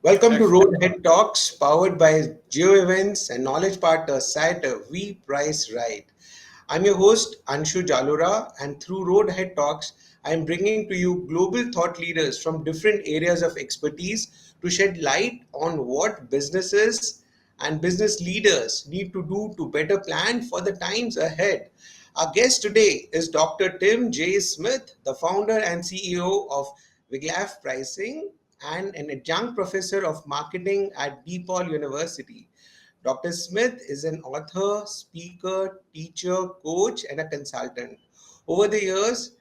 Welcome to Excellent. Roadhead Talks, powered by Jio Events and knowledge partner Sciative. We price right. I'm your host Anshu Jalura, and through Roadhead Talks, I'm bringing to you global thought leaders from different areas of expertise to shed light on what businesses and business leaders need to do to better plan for the times ahead. Our guest today is Dr. Tim J. Smith, the founder and CEO of Wiglaf Pricing and an adjunct professor of marketing at DePaul University. Dr. Smith is an author, speaker, teacher, coach, and a consultant. Over the years,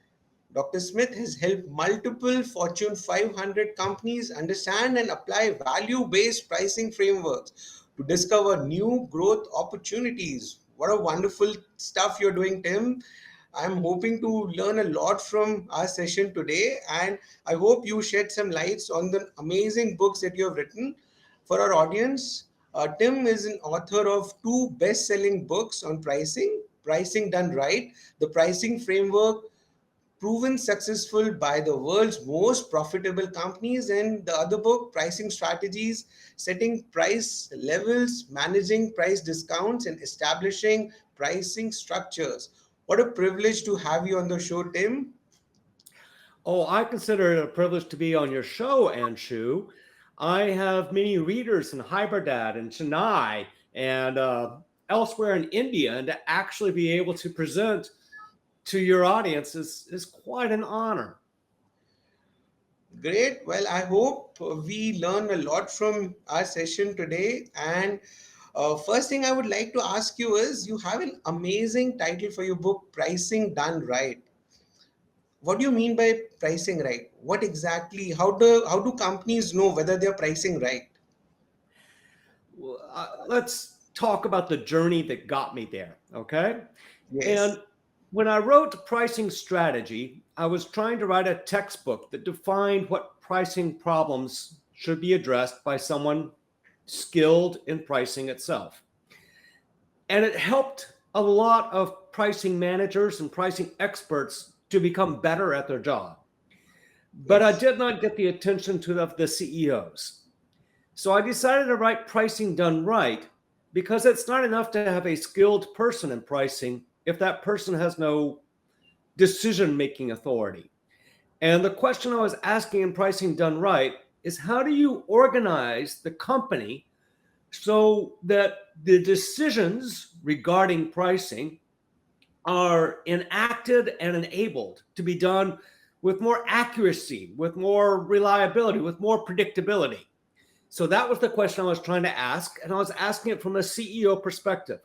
Dr. Smith has helped multiple Fortune 500 companies understand and apply value based pricing frameworks to discover new growth opportunities. What a wonderful stuff you're doing, Tim. I'm hoping to learn a lot from our session today, and I hope you shed some lights on the amazing books that you have written for our audience. Tim is an author of two best selling books on pricing: Pricing Done Right, the pricing framework proven successful by the world's most profitable companies, and the other book, Pricing Strategies, setting price levels, managing price discounts, and establishing pricing structures. What a privilege to have you on the show, Tim. Oh, I consider it a privilege to be on your show, Anshu. I have many readers in Hyderabad and Chennai and elsewhere in India, and to actually be able to present to your audience is quite an honor. Great. Well, I hope we learn a lot from our session today. And first thing I would like to ask you is, you have an amazing title for your book, Pricing Done Right. What do you mean by pricing right? What exactly, how do companies know whether they're pricing right? Well, let's talk about the journey that got me there, okay? Yes. And when I wrote Pricing Strategy, I was trying to write a textbook that defined what pricing problems should be addressed by someone skilled in pricing itself. And it helped a lot of pricing managers and pricing experts to become better at their job. But I Yes. did not get the attention to the CEOs. So I decided to write Pricing Done Right because it's not enough to have a skilled person in pricing if that person has no decision making authority. And the question I was asking in Pricing Done Right is, how do you organize the company so that the decisions regarding pricing are enacted and enabled to be done with more accuracy, with more reliability, with more predictability? So that was the question I was trying to ask, and I was asking it from a CEO perspective.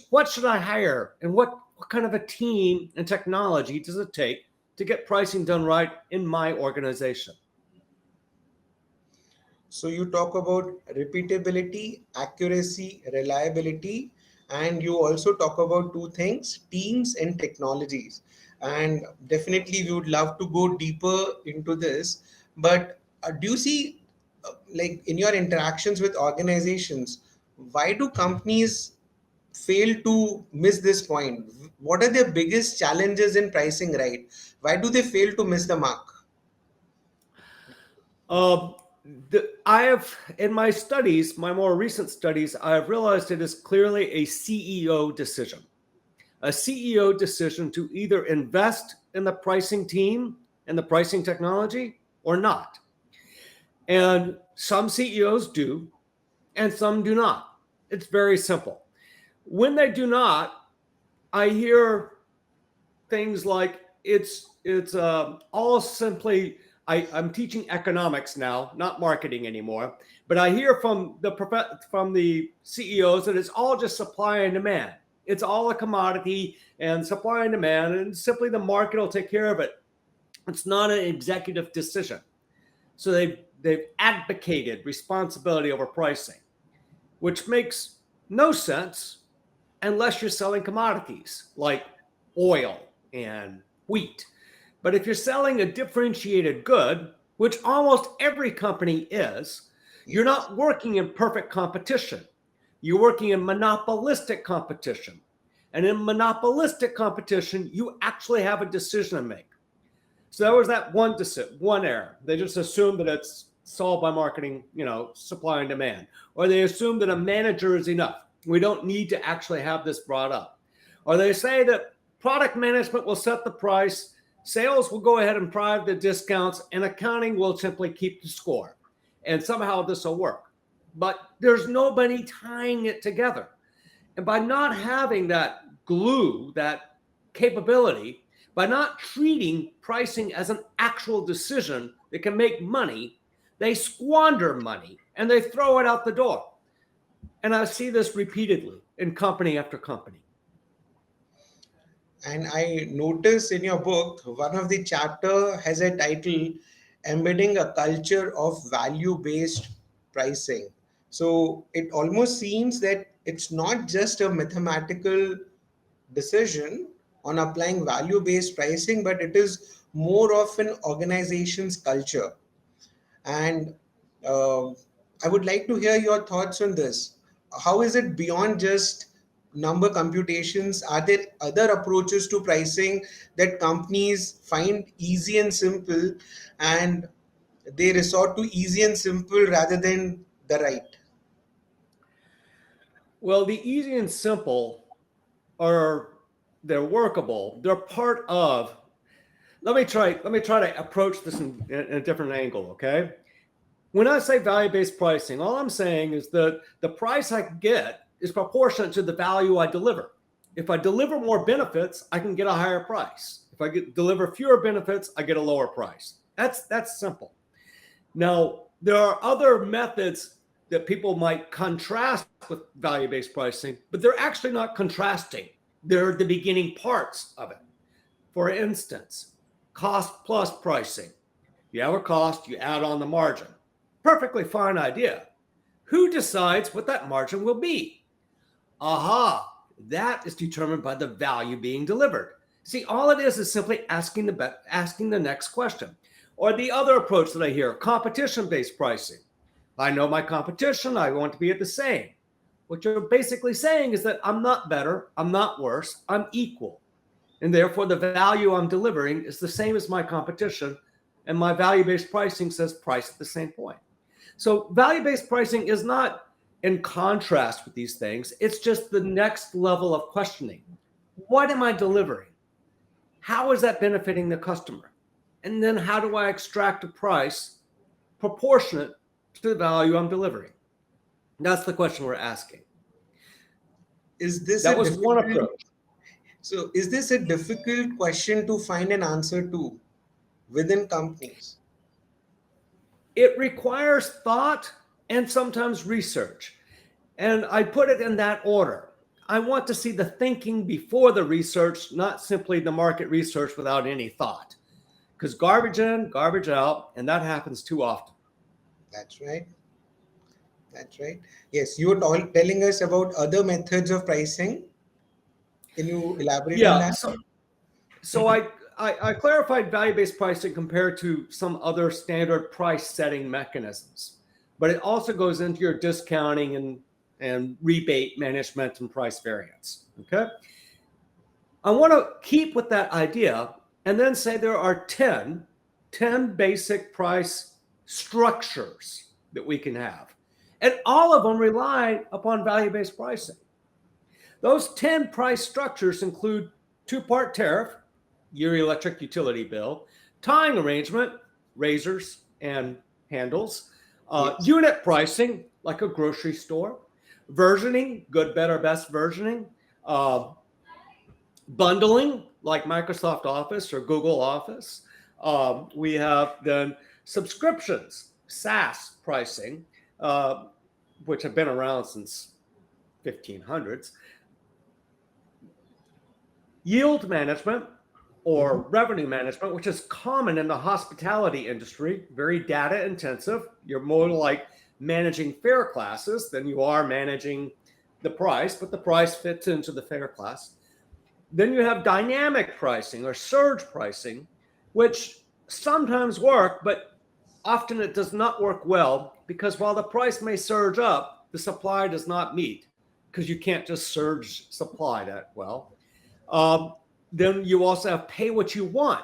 What should I hire, and what kind of a team and technology does it take to get pricing done right in my organization? So you talk about repeatability, accuracy, reliability, and you also talk about two things, teams and technologies. And definitely we would love to go deeper into this. But do you see, like in your interactions with organizations, why do companies fail to miss this point? What are their biggest challenges in pricing right? Why do they fail to miss the mark? Uh, I have, in my studies, my more recent studies, I have realized it is clearly a CEO decision. A CEO decision to either invest in the pricing team and the pricing technology or not. And some CEOs do, and some do not. It's very simple. When they do not, I hear things like it's all simply. I'm teaching economics now, not marketing anymore. But I hear from the CEOs that it's all just supply and demand. It's all a commodity and supply and demand, and simply the market will take care of it. It's not an executive decision. So they've advocated responsibility over pricing, which makes no sense unless you're selling commodities like oil and wheat. But if you're selling a differentiated good, which almost every company is, you're Yes. not working in perfect competition. You're working in monopolistic competition. And in monopolistic competition, you actually have a decision to make. So that was that one error. They just assumed that it's solved by marketing, supply and demand. Or they assume that a manager is enough. We don't need to actually have this brought up. Or they say that product management will set the price, sales will go ahead and provide the discounts, and accounting will simply keep the score. And somehow this will work. But there's nobody tying it together. And by not having that glue, that capability, by not treating pricing as an actual decision that can make money, they squander money and they throw it out the door. And I see this repeatedly in company after company. And I notice in your book, one of the chapter has a title, Embedding a Culture of Value-Based Pricing. So it almost seems that it's not just a mathematical decision on applying value-based pricing, but it is more of an organization's culture. And uh, I would like to hear your thoughts on this. How is it beyond just number computations? Are there other approaches to pricing that companies find easy and simple, and they resort to easy and simple rather than the right? Well, the easy and simple are they're workable. They're part of. Let me try to approach this in a different angle. Okay. When I say value-based pricing, all I'm saying is that the price I get is proportionate to the value I deliver. If I deliver more benefits, I can get a higher price. If I deliver fewer benefits, I get a lower price. That's simple. Now, there are other methods that people might contrast with value-based pricing, but they're actually not contrasting. They're the beginning parts of it. For instance, cost plus pricing. You have a cost, you add on the margin. Perfectly fine idea. Who decides what that margin will be? Aha, that is determined by the value being delivered. See, all it is simply asking the next question. Or the other approach that I hear, competition-based pricing. I know my competition, I want to be at the same. What you're basically saying is that I'm not better, I'm not worse, I'm equal. And therefore, the value I'm delivering is the same as my competition, and my value-based pricing says price at the same point. So value-based pricing is not in contrast with these things. It's just the next level of questioning. What am I delivering? How is that benefiting the customer? And then how do I extract a price proportionate to the value I'm delivering? That's the question we're asking. Is this That a was one difficult approach. So is this a difficult question to find an answer to within companies? It requires thought and sometimes research. And I put it in that order. I want to see the thinking before the research, not simply the market research without any thought. Because garbage in, garbage out, and that happens too often. That's right. That's right. Yes, you were telling us about other methods of pricing. Can you elaborate on Yeah. that? So I clarified value-based pricing compared to some other standard price setting mechanisms, but it also goes into your discounting and rebate management and price variance. Okay. I want to keep with that idea and then say there are 10 basic price structures that we can have. And all of them rely upon value-based pricing. Those 10 price structures include two-part tariff, your electric utility bill, tying arrangement, razors and handles, Yes. unit pricing, like a grocery store, versioning, good, better, best versioning, bundling, like Microsoft Office or Google Office. We have then subscriptions, SaaS pricing, which have been around since 1500s. Yield management or revenue management, which is common in the hospitality industry, very data intensive. You're more like managing fare classes than you are managing the price, but the price fits into the fare class. Then you have dynamic pricing or surge pricing, which sometimes work, but often it does not work well because while the price may surge up, the supply does not meet because you can't just surge supply that well. Then you also have pay what you want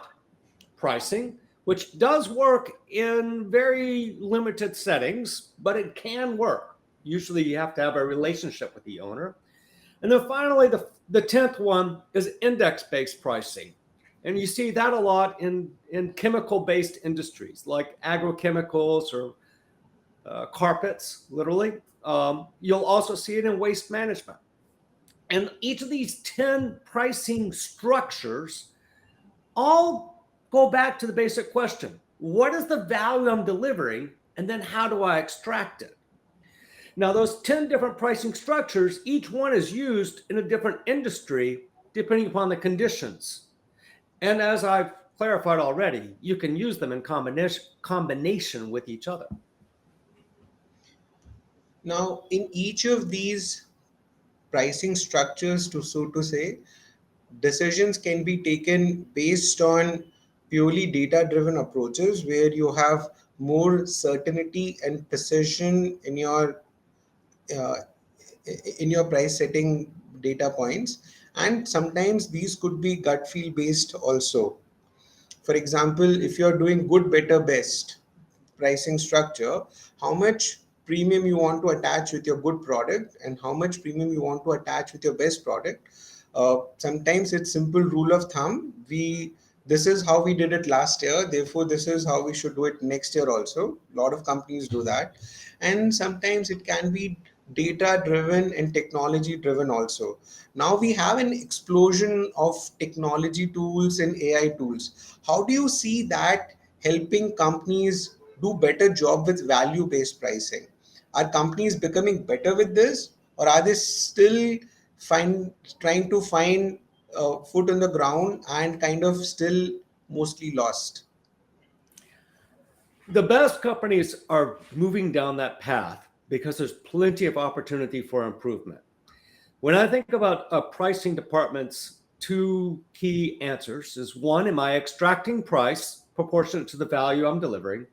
pricing, which does work in very limited settings, but it can work. Usually you have to have a relationship with the owner. And then finally, the 10th one is index-based pricing. And you see that a lot in chemical-based industries like agrochemicals or carpets, literally. You'll also see it in waste management. And each of these 10 pricing structures all go back to the basic question: what is the value I'm delivering? And then how do I extract it? Now, those 10 different pricing structures, each one is used in a different industry depending upon the conditions. And as I've clarified already, you can use them in combination with each other. Now, in each of these pricing structures, to so to say, decisions can be taken based on purely data driven approaches where you have more certainty and precision uh, in your price setting data points, and sometimes these could be gut feel based also. For example, if you're doing good, better, best pricing structure, how much premium you want to attach with your good product and how much premium you want to attach with your best product. Sometimes it's simple rule of thumb. This is how we did it last year, therefore this is how we should do it next year also. A lot of companies do that. And sometimes it can be data driven and technology driven also. Now we have an explosion of technology tools and AI tools. How do you see that helping companies do better job with value based pricing? Are companies becoming better with this, or are they still find trying to find foot on the ground and kind of still mostly lost? The best companies are moving down that path because there's plenty of opportunity for improvement. When I think about a pricing department's two key answers is: one, am I extracting price proportionate to the value I'm delivering?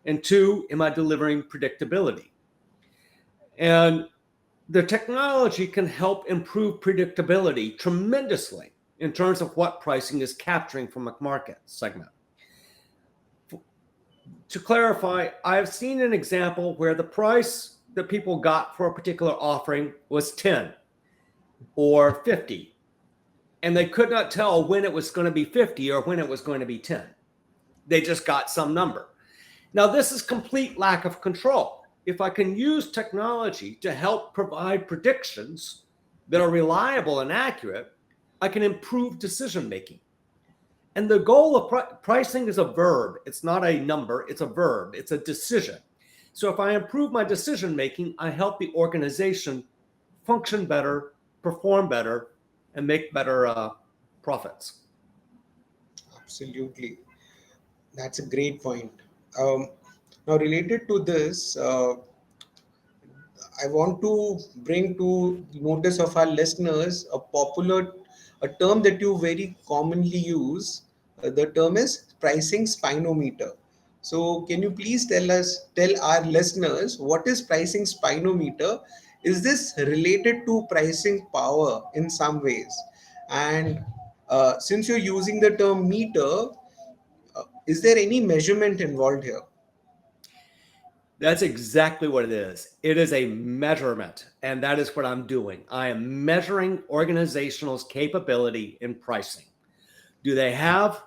And two, am I delivering predictability? And the technology can help improve predictability tremendously in terms of what pricing is capturing from a market segment. To clarify, I have seen an example where the price that people got for a particular offering was 10 or 50, and they could not tell when it was going to be 50 or when it was going to be 10. They just got some number. Now, this is complete lack of control. If I can use technology to help provide predictions that are reliable and accurate, I can improve decision making. And the goal of pricing is a verb. It's not a number, it's a verb, it's a decision. So if I improve my decision making, I help the organization function better, perform better, and make better profits. Absolutely. That's a great point. Um, Now, related to this, I want to bring to notice of our listeners a term that you very commonly use. The term is pricing spineometer. So, can you please tell our listeners what is pricing spineometer? Is this related to pricing power in some ways? And since you're using the term meter, is there any measurement involved here? That's exactly what it is. It is a measurement, and that is what I'm doing. I am measuring organizational's capability in pricing. Do they have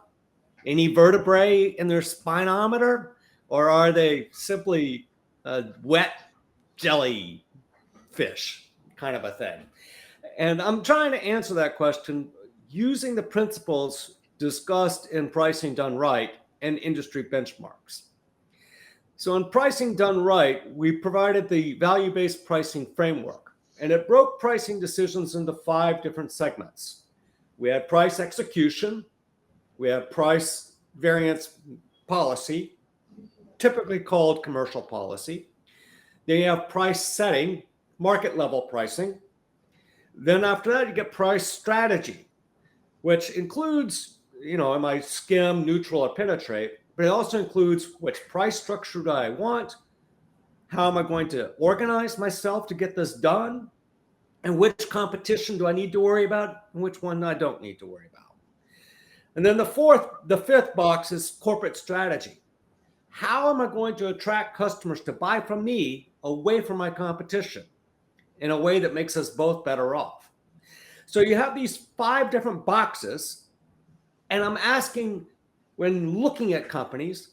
any vertebrae in their spineometer, or are they simply wet jellyfish kind of a thing? And I'm trying to answer that question using the principles discussed in Pricing Done Right and industry benchmarks. So in Pricing Done Right, we provided the value-based pricing framework, and it broke pricing decisions into 5 different segments. We had price execution, we had price variance policy, typically called commercial policy. Then you have price setting, market level pricing. Then after that, you get price strategy, which includes, am I skim, neutral, or penetrate? But it also includes which price structure do I want, how am I going to organize myself to get this done, and which competition do I need to worry about, and which one I don't need to worry about. And then the fifth box is corporate strategy. How am I going to attract customers to buy from me away from my competition in a way that makes us both better off? So you have these 5 different boxes, and I'm asking, when looking at companies,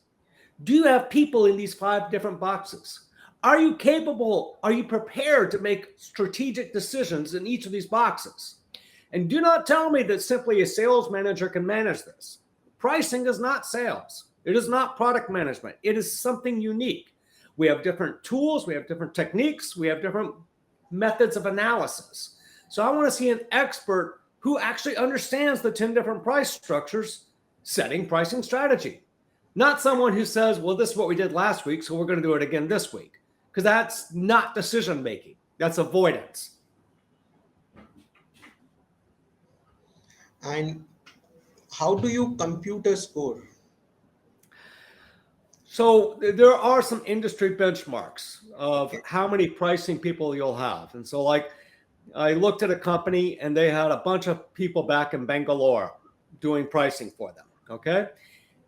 do you have people in these 5 different boxes? Are you capable? Are you prepared to make strategic decisions in each of these boxes? And do not tell me that simply a sales manager can manage this. Pricing is not sales. It is not product management. It is something unique. We have different tools, we have different techniques, we have different methods of analysis. So I want to see an expert who actually understands the 10 different price structures setting pricing strategy. Not someone who says, well, this is what we did last week, so we're going to do it again this week. Because that's not decision making, that's avoidance. And how do you compute a score? So there are some industry benchmarks of Okay. how many pricing people you'll have. And so, like, I looked at a company and they had a bunch of people back in Bangalore doing pricing for them. Okay.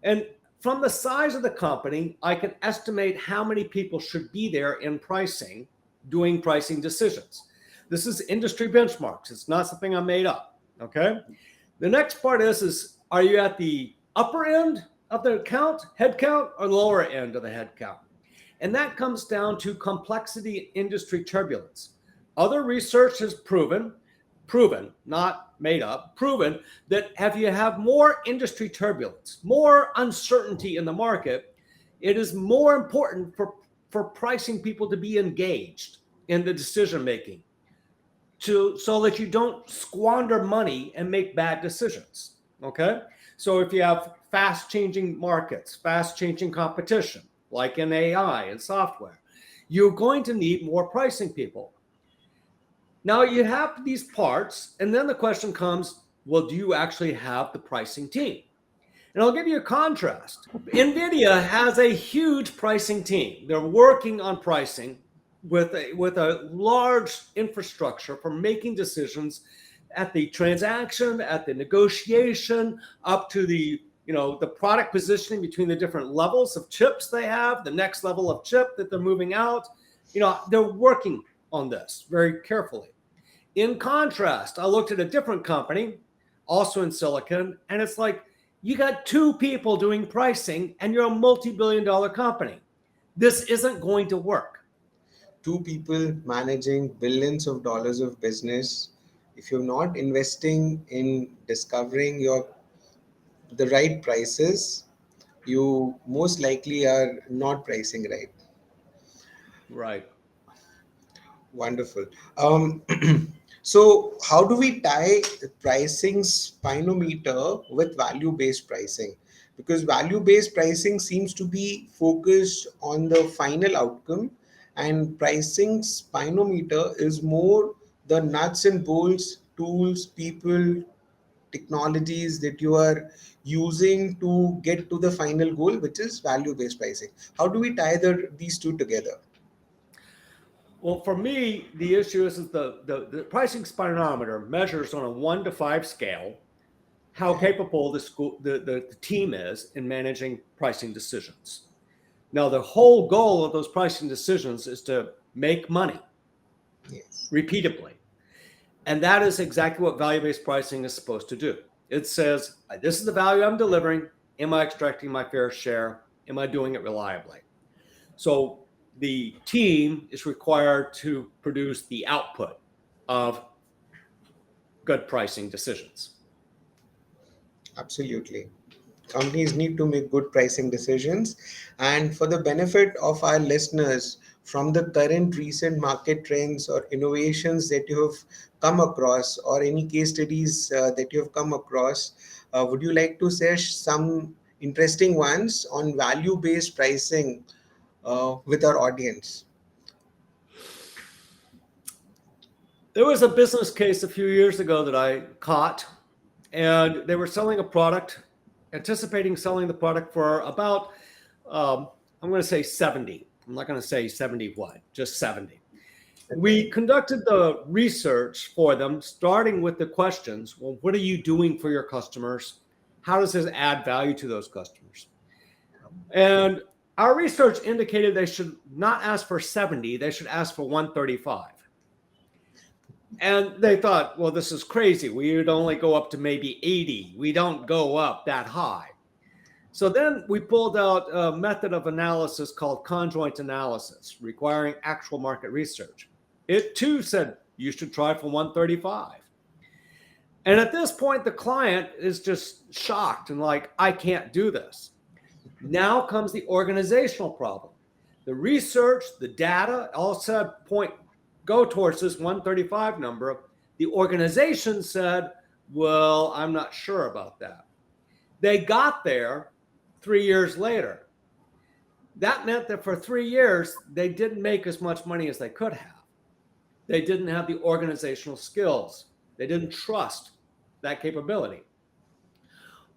And from the size of the company, I can estimate how many people should be there in pricing, doing pricing decisions. This is industry benchmarks. It's not something I made up. Okay. The next part is are you at the upper end of the count, head count, or lower end of the head count? And that comes down to complexity industry turbulence. Other research has proven, not made up, proven that if you have more industry turbulence, more uncertainty in the market, it is more important for pricing people to be engaged in the decision making so that you don't squander money and make bad decisions. Okay. So if you have fast changing markets, fast changing competition, like in AI and software, you're going to need more pricing people. Now you have these parts, and then the question comes, well, do you actually have the pricing team? And I'll give you a contrast. NVIDIA has a huge pricing team. They're working on pricing with a large infrastructure for making decisions at the transaction, at the negotiation, up to the the product positioning between the different levels of chips they have, the next level of chip that they're moving out. They're working on this very carefully. In contrast, I looked at a different company, also in Silicon, and it's like you got 2 people doing pricing and you're a multi-billion-dollar company. This isn't going to work. 2 people managing billions of dollars of business. If you're not investing in discovering the right prices, you most likely are not pricing right. Right. Wonderful. Um, so, how do we tie the pricing spineometer with value-based pricing? Because value-based pricing seems to be focused on the final outcome, and pricing spineometer is more the nuts and bolts, tools, people, technologies that you are using to get to the final goal, which is value-based pricing. How do we tie these two together? Well, for me, the issue is the pricing spirometer measures on a 1 to 5 scale how Okay. capable the team is in managing pricing decisions. Now, the whole goal of those pricing decisions is to make money Yes. repeatably. And that is exactly what value-based pricing is supposed to do. It says, this is the value I'm delivering. Am I extracting my fair share? Am I doing it reliably? So the team is required to produce the output of good pricing decisions. Absolutely. Companies need to make good pricing decisions. And for the benefit of our listeners, from the current recent market trends or innovations that you have come across, or any case studies that you have come across, would you like to share some interesting ones on value based pricing with our audience? There was a business case a few years ago that I caught, and they were selling a product, anticipating selling the product for about, I'm going to say 70. I'm not going to say 71, just 70. We conducted the research for them, starting with the questions. Well, what are you doing for your customers? how does this add value to those customers? And our research indicated they should not ask for 70, they should ask for 135. And they thought, well, this is crazy. We would only go up to maybe 80. We don't go up that high. So then we pulled out a method of analysis called conjoint analysis, requiring actual market research. It too said you should try for 135. And at this point, the client is just shocked and like, I can't do this. Now comes the organizational problem. The research, the data all said go towards this 135 number. The organization said, well, I'm not sure about that. They got there 3 years later. That meant that for 3 years, they didn't make as much money as they could have. They didn't have the organizational skills. They didn't trust that capability.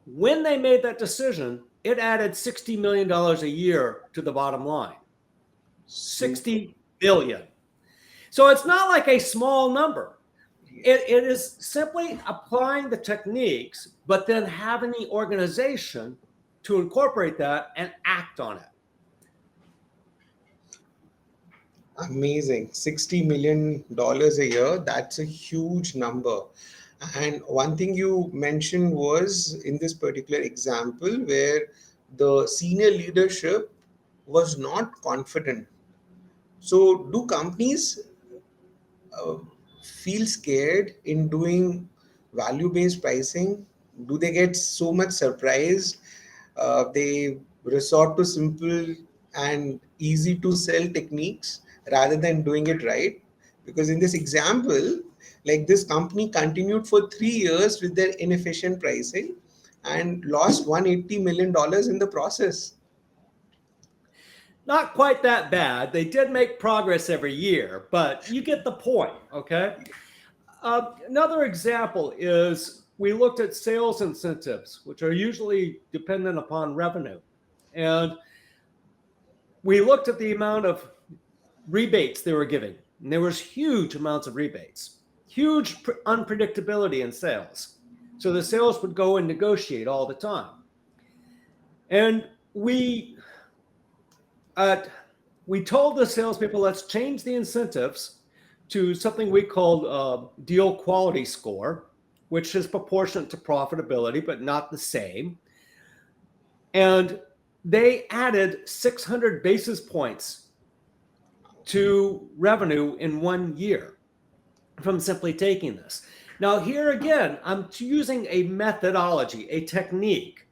When they made that decision, it added $60 million a year to the bottom line. 60 billion. So it's not like a small number. It is simply applying the techniques, but then having the organization to incorporate that and act on it. Amazing. $60 million a year. That's a huge number. And one thing you mentioned was in this particular example where the senior leadership was not confident. So, do companies uh, feel scared in doing value-based pricing? Do they get so much surprised? They resort to simple and easy to sell techniques rather than doing it right. Because in this example, like this company continued for 3 years with their inefficient pricing and lost $180 million in the process. Not quite that bad. They did make progress every year, but you get the point, okay? Another example is we looked at sales incentives, which are usually dependent upon revenue. And we looked at the amount of rebates they were giving. And there was huge amounts of rebates, huge unpredictability in sales. So the sales would go and negotiate all the time. And we told the salespeople, let's change the incentives to something we call deal quality score, which is proportionate to profitability, but not the same. And they added 600 basis points to revenue in 1 year from simply taking this. Now, here again, I'm using a methodology, a technique,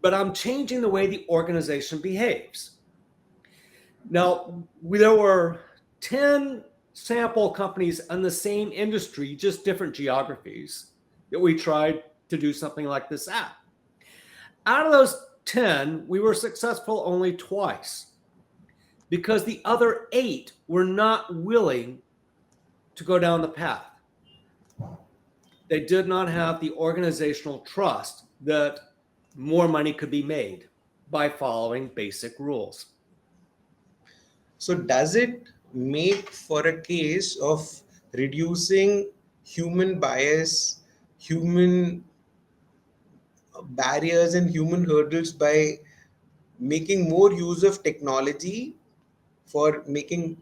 but I'm changing the way the organization behaves. Now, there were 10 sample companies in the same industry, just different geographies, that we tried to do something like this at. Out of those 10, we were successful only twice because the other 8 were not willing to go down the path. They did not have the organizational trust that more money could be made by following basic rules. So, does it make for a case of reducing human bias, human barriers, and human hurdles by making more use of technology for making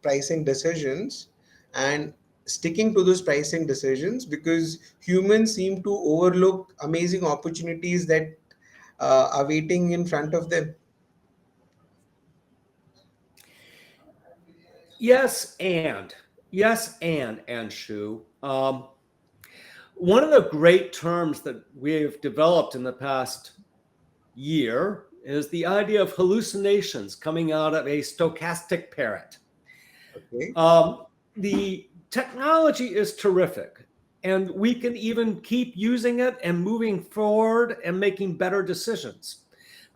pricing decisions and sticking to those pricing decisions because humans seem to overlook amazing opportunities that are waiting in front of them? Yes, and Shu. One of the great terms that we've developed in the past year is the idea of hallucinations coming out of a stochastic parrot. Okay. The technology is terrific, and we can even keep using it and moving forward and making better decisions.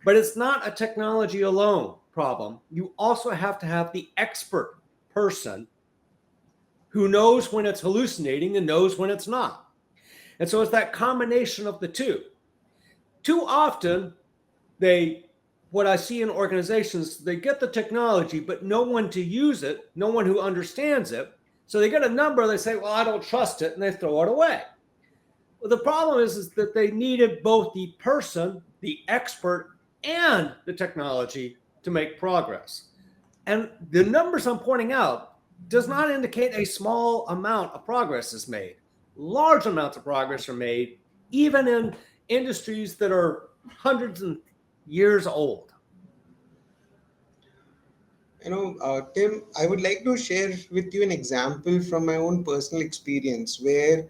But it's not a technology alone problem. You also have to have the expert person who knows when it's hallucinating and knows when it's not. And so it's that combination of the two. Too often, what I see in organizations, they get the technology, but no one to use it, no one who understands it. So they get a number, they say, well, I don't trust it, and they throw it away. Well, the problem is that they needed both the person, the expert, and the technology to make progress. And the numbers I'm pointing out does not indicate a small amount of progress is made. Large amounts of progress are made, even in industries that are hundreds of years old. Tim, I would like to share with you an example from my own personal experience where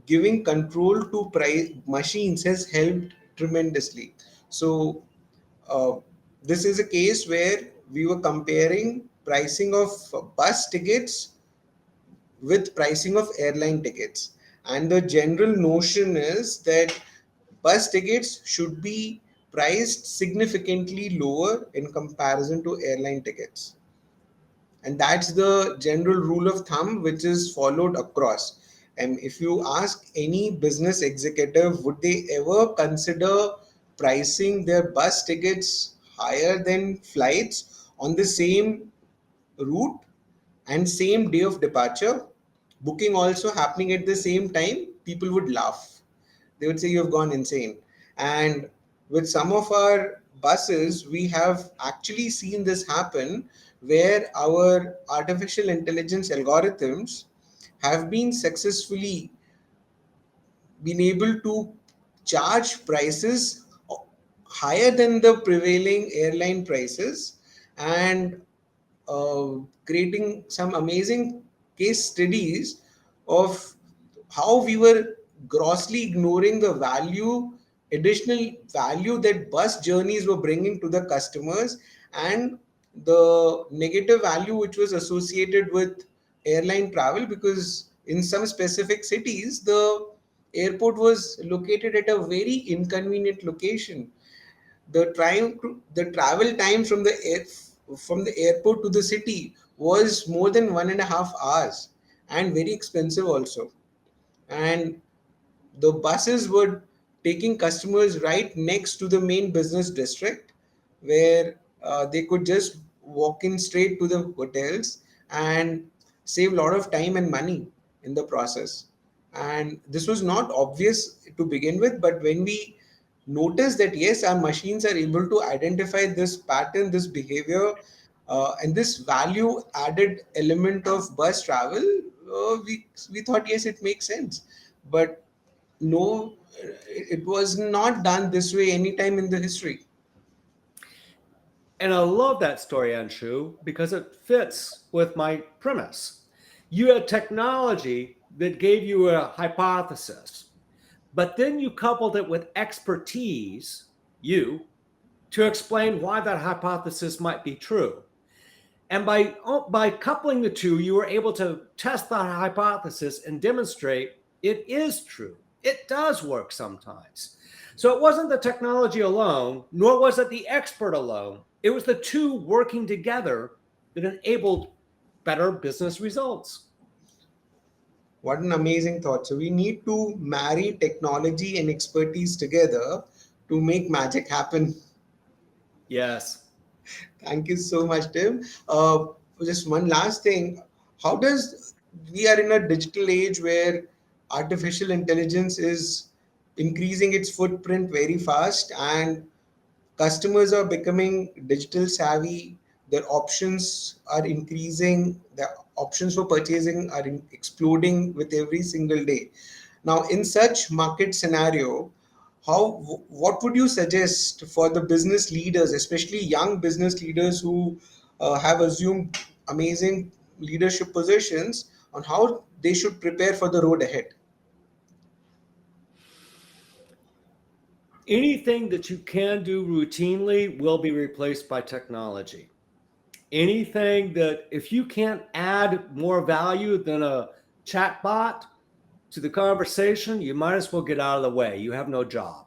giving control to price machines has helped tremendously. So, uh, this is a case where we were comparing pricing of bus tickets with pricing of airline tickets. And the general notion is that bus tickets should be priced significantly lower in comparison to airline tickets. And that's the general rule of thumb which is followed across. And if you ask any business executive, would they ever consider pricing their bus tickets higher than flights on the same route and same day of departure, booking also happening at the same time? People would laugh. They would say you have gone insane. And with some of our buses, we have actually seen this happen where our artificial intelligence algorithms have been successfully been able to charge prices higher than the prevailing airline prices, and uh, creating some amazing case studies of how we were grossly ignoring the additional value that bus journeys were bringing to the customers, and the negative value which was associated with airline travel, because in some specific cities the airport was located at a very inconvenient location. The travel time from the airport to the city was more than 1.5 hours, and very expensive also. And the buses were taking customers right next to the main business district, where they could just walk in straight to the hotels and save a lot of time and money in the process. And this was not obvious to begin with, but when we notice that yes, our machines are able to identify this pattern, this behavior, and this value added element of bus travel, we thought yes, it makes sense. But no, it was not done this way anytime in the history. And I love that story, Anshu, because it fits with my premise. You had technology that gave you a hypothesis, but then you coupled it with expertise, you, to explain why that hypothesis might be true. And by coupling the two, you were able to test that hypothesis and demonstrate it is true. It does work sometimes. So it wasn't the technology alone, nor was it the expert alone. It was the two working together that enabled better business results. What an amazing thought. So we need to marry technology and expertise together to make magic happen. Yes. Thank you so much, Tim. Just one last thing. How does we are in a digital age where artificial intelligence is increasing its footprint very fast, and customers are becoming digital savvy, their options are increasing, the options for purchasing are exploding with every single day. Now in such market scenario, what would you suggest for the business leaders, especially young business leaders who have assumed amazing leadership positions, on how they should prepare for the road ahead? Anything that you can do routinely will be replaced by technology. Anything that, if you can't add more value than a chatbot to the conversation, you might as well get out of the way. You have no job.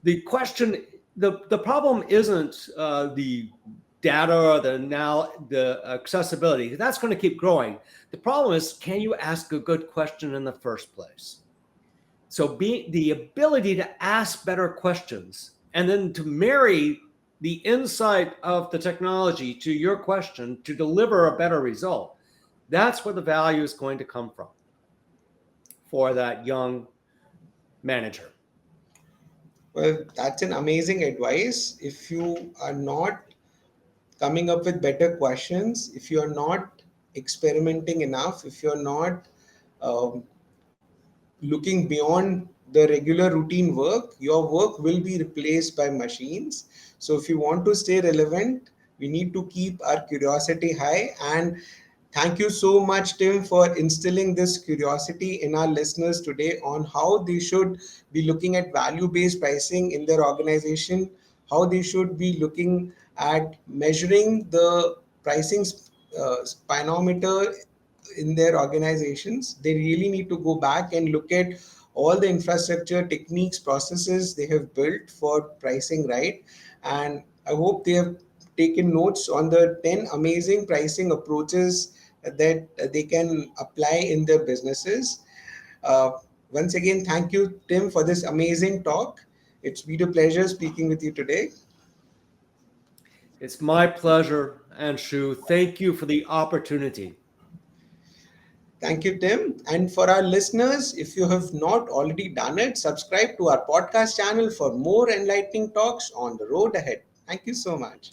The question, the problem isn't the data or the accessibility. That's going to keep growing. The problem is, can you ask a good question in the first place? So the ability to ask better questions and then to marry the insight of the technology to your question to deliver a better result, that's where the value is going to come from for that young manager. Well, that's an amazing advice. If you are not coming up with better questions, if you are not experimenting enough, if you're not um, looking beyond the regular routine work, your work will be replaced by machines. So, if you want to stay relevant, we need to keep our curiosity high. And thank you so much, Tim, for instilling this curiosity in our listeners today on how they should be looking at value based pricing in their organization, how they should be looking at measuring the pricing spineometer in their organizations. They really need to go back and look at all the infrastructure, techniques, processes they have built for pricing right. And I hope they have taken notes on the 10 amazing pricing approaches that they can apply in their businesses. Uh, Once again, thank you, Tim, for this amazing talk. It's been a pleasure speaking with you today. It's my pleasure, Anshu. Thank you for the opportunity. Thank you, Tim. And for our listeners, if you have not already done it, subscribe to our podcast channel for more enlightening talks on the road ahead. Thank you so much.